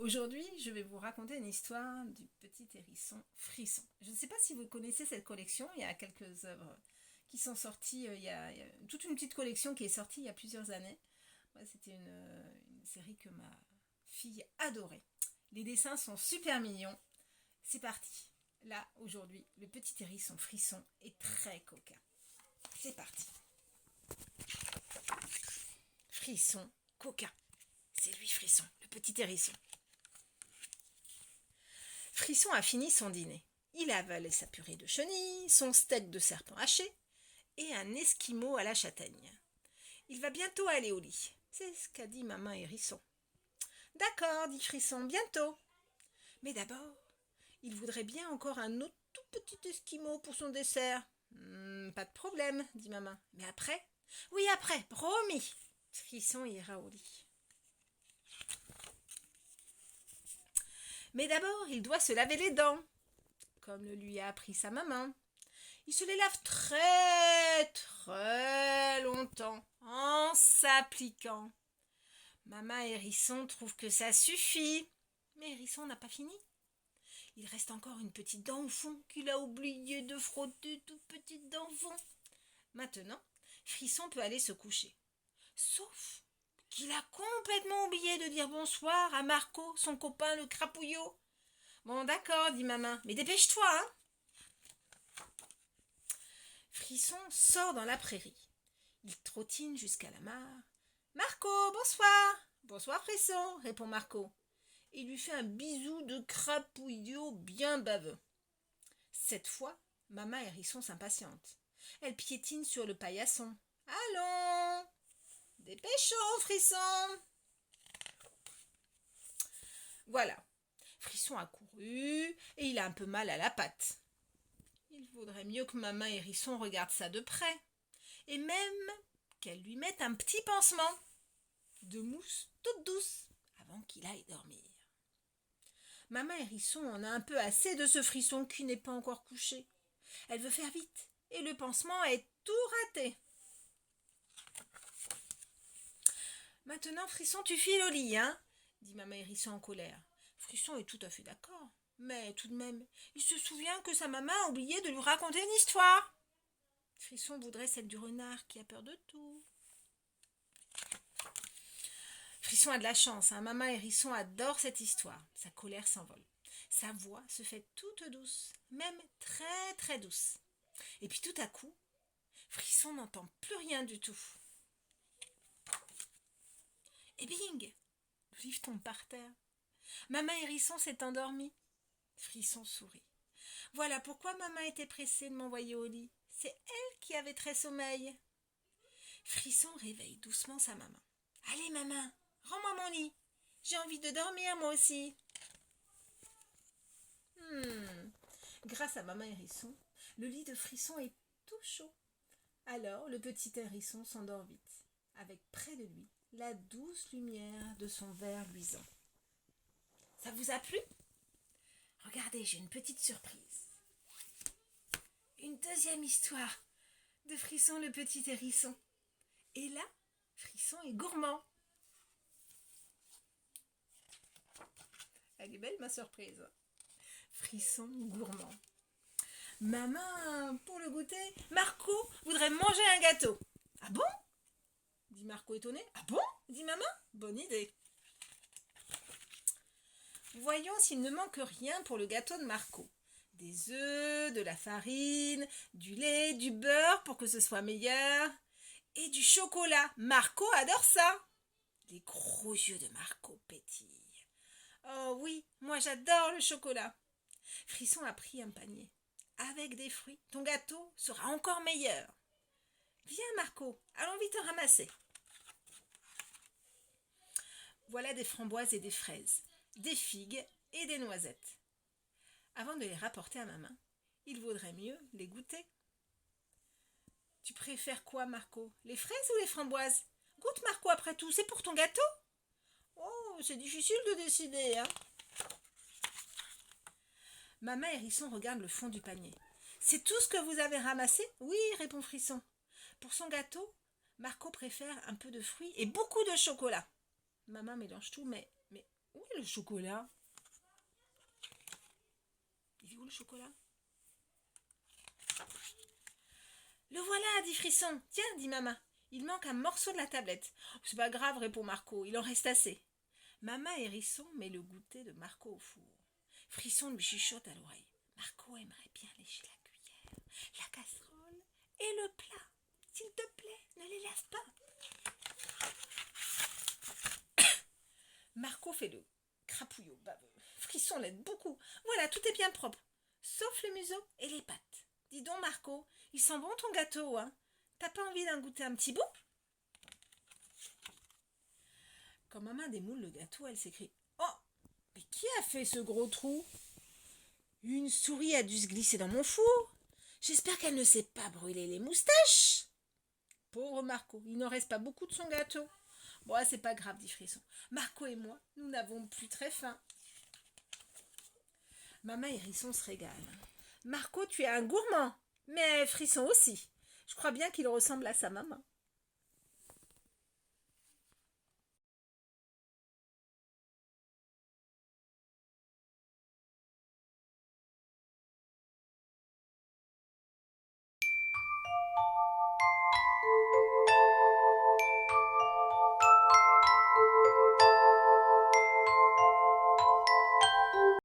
Aujourd'hui, je vais vous raconter une histoire du petit hérisson Frisson. Je ne sais pas si vous connaissez cette collection, il y a quelques œuvres qui sont sorties, il y a toute une petite collection qui est sortie il y a plusieurs années. Moi, c'était une série que ma fille adorait. Les dessins sont super mignons. C'est parti. Là, aujourd'hui, le petit hérisson Frisson est très coquin. C'est parti. Frisson, coquin. C'est lui Frisson, le petit hérisson. Frisson a fini son dîner. Il a avalé sa purée de chenilles, son steak de serpent haché et un esquimau à la châtaigne. Il va bientôt aller au lit. C'est ce qu'a dit maman Hérisson. D'accord, dit Frisson, bientôt. Mais d'abord, il voudrait bien encore un autre tout petit esquimau pour son dessert. Pas de problème, dit maman. Mais après? Oui, après, promis. Frisson ira au lit. Mais d'abord, il doit se laver les dents, comme le lui a appris sa maman. Il se les lave très longtemps en s'appliquant. Maman Hérisson trouve que ça suffit. Mais Hérisson n'a pas fini. Il reste encore une petite dent au fond qu'il a oublié de frotter, toute petite dent au fond. Maintenant, Frisson peut aller se coucher. Sauf qu'il a complètement oublié de dire bonsoir à Marco, son copain le crapouillot. Bon, d'accord, dit maman, mais dépêche-toi, hein. Frisson sort dans la prairie. Il trottine jusqu'à la mare. Marco, bonsoir. Bonsoir, Frisson, répond Marco. Il lui fait un bisou de crapouillot bien baveux. Cette fois, maman Hérisson s'impatiente. Elle piétine sur le paillasson. Allons, dépêchons, Frisson. Voilà. Frisson a couru et il a un peu mal à la patte. Il vaudrait mieux que maman Hérisson regarde ça de près. Et même qu'elle lui mette un petit pansement de mousse toute douce avant qu'il aille dormir. Maman Hérisson en a un peu assez de ce Frisson qui n'est pas encore couché. Elle veut faire vite et le pansement est tout raté. Maintenant, Frisson, tu files au lit, hein, dit maman Hérisson en colère. Frisson est tout à fait d'accord, mais tout de même, il se souvient que sa maman a oublié de lui raconter une histoire. Frisson voudrait celle du renard qui a peur de tout. Frisson a de la chance, hein. Maman Hérisson adore cette histoire. Sa colère s'envole. Sa voix se fait toute douce, même très très douce. Et puis tout à coup, Frisson n'entend plus rien du tout. Et bing! Le livre tombe par terre. Maman Hérisson s'est endormie. Frisson sourit. Voilà pourquoi maman était pressée de m'envoyer au lit. C'est elle qui avait très sommeil. Frisson réveille doucement sa maman. Allez maman, rends-moi mon lit. J'ai envie de dormir moi aussi. Grâce à maman Hérisson, le lit de Frisson est tout chaud. Alors le petit hérisson s'endort vite, avec près de lui la douce lumière de son verre luisant. Ça vous a plu? Regardez, j'ai une petite surprise. Une deuxième histoire de Frisson le petit hérisson. Et là, Frisson est gourmand. Elle est belle ma surprise. Frisson gourmand. Maman, pour le goûter, Marco voudrait manger un gâteau. Ah bon? Dit Marco étonné. Ah bon? Dit maman. Bonne idée. Voyons s'il ne manque rien pour le gâteau de Marco. Des œufs, de la farine, du lait, du beurre pour que ce soit meilleur et du chocolat. Marco adore ça. Les gros yeux de Marco pétillent. Oh oui, moi j'adore le chocolat. Frisson a pris un panier. Avec des fruits, ton gâteau sera encore meilleur. Viens Marco, allons vite en ramasser. Voilà des framboises et des fraises, des figues et des noisettes. Avant de les rapporter à maman, il vaudrait mieux les goûter. Tu préfères quoi, Marco? Les fraises ou les framboises? Goûte, Marco, après tout, c'est pour ton gâteau. Oh, c'est difficile de décider, hein. Maman Hérisson regarde le fond du panier. C'est tout ce que vous avez ramassé? Oui, répond Frisson. Pour son gâteau, Marco préfère un peu de fruits et beaucoup de chocolat. Maman mélange tout, mais Où est le chocolat? Il est où le chocolat? Le voilà, dit Frisson. Tiens, dit Maman, il manque un morceau de la tablette. C'est pas grave, répond Marco, il en reste assez. Maman Hérisson met le goûter de Marco au four. Frisson lui chuchote à l'oreille. Marco aimerait bien lécher la cuillère, la casserole et le plat. S'il te plaît, ne les lave pas. Marco fait le crapouillot baveux. Frisson l'aide beaucoup. Voilà, tout est bien propre, sauf le museau et les pattes. Dis donc, Marco, il sent bon ton gâteau, hein? T'as pas envie d'en goûter un petit bout? Quand Maman démoule le gâteau, elle s'écrie: Oh, mais qui a fait ce gros trou? Une souris a dû se glisser dans mon four. J'espère qu'elle ne s'est pas brûlé les moustaches. Pauvre Marco, il n'en reste pas beaucoup de son gâteau. Bon, c'est pas grave, dit Frisson. Marco et moi, nous n'avons plus très faim. Maman Hérisson se régale. Marco, tu es un gourmand, mais Frisson aussi. Je crois bien qu'il ressemble à sa maman.